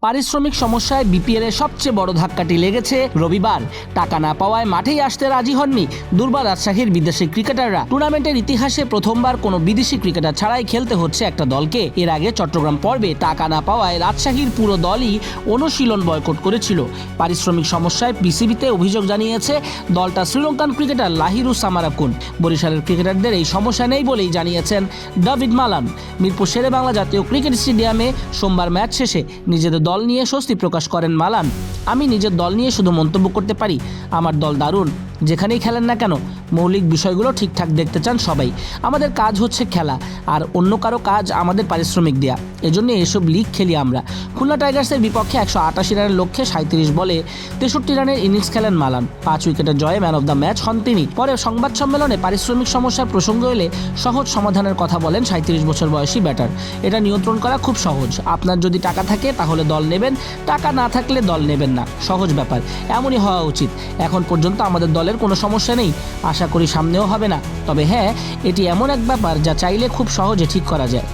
পারিশ্রমিক সমস্যায় বিপিএল এর সবচেয়ে বড় ধাক্কাটি লেগেছে রবিবার। টাকা না পাওয়ায় মাঠেই আসতে রাজি হননি দুর্বার রাজশাহীর বিদেশি ক্রিকেটাররা। টুর্নামেন্টের ইতিহাসে প্রথমবার কোনো বিদেশি ক্রিকেটার ছাড়াই খেলতে হচ্ছে একটা দলকে। এর আগে চট্টগ্রাম পর্বে টাকা না পাওয়ায় রাজশাহীর পুরো দলই অনুশীলন বয়কট করেছিল। পারিশ্রমিক সমস্যায় পিসিবিতে অভিযোগ জানিয়েছে দলটা শ্রীলঙ্কান ক্রিকেটার লাহিরু সামারাকুন। বরিশালের ক্রিকেটারদের এই সমস্যা নেই বলেই জানিয়েছেন ডেভিড মালান। মিরপুর শেরেবাংলা জাতীয় ক্রিকেট স্টেডিয়ামে সোমবার ম্যাচ শেষে নিজেদের দল নিয়ে স্বস্তি প্রকাশ করেন মালান। আমি নিজের দল নিয়ে শুধু মন্তব্য করতে পারি, আমার দল দারুণ। যেখানেই খেলেন না কেন মৌলিক বিষয়গুলো ঠিকঠাক দেখতে চান সবাই। আমাদের কাজ হচ্ছে খেলা, আর অন্য কারো কাজ আমাদের পারিশ্রমিক দেয়া। এজন্য এসব লিগ খেলি আমরা। খুলনা টাইগার্সের বিপক্ষে 188 রানের লক্ষ্যে 37 বলে 63 রানের ইনিংস খেলেন মালান। 5 উইকেটের জয়ে ম্যান অব দ্য ম্যাচ হন তিনি। পরে সংবাদ সম্মেলনে পারিশ্রমিক সমস্যার প্রসঙ্গ এলে সহজ সমাধানের কথা বলেন 37 বছর বয়সী ব্যাটার। এটা নিয়ন্ত্রণ করা খুব সহজ। আপনার যদি টাকা থাকে তাহলে দল নেবেন, টাকা না থাকলে দল নেবেন না। সহজ ব্যাপার, এমনই হওয়া উচিত। এখন পর্যন্ত আমাদের দলের কোনো সমস্যা নেই, আশা করি সামনেও হবে না। তবে হ্যাঁ, এটি এমন এক ব্যাপার যা চাইলে খুব সহজে ঠিক করা যায়।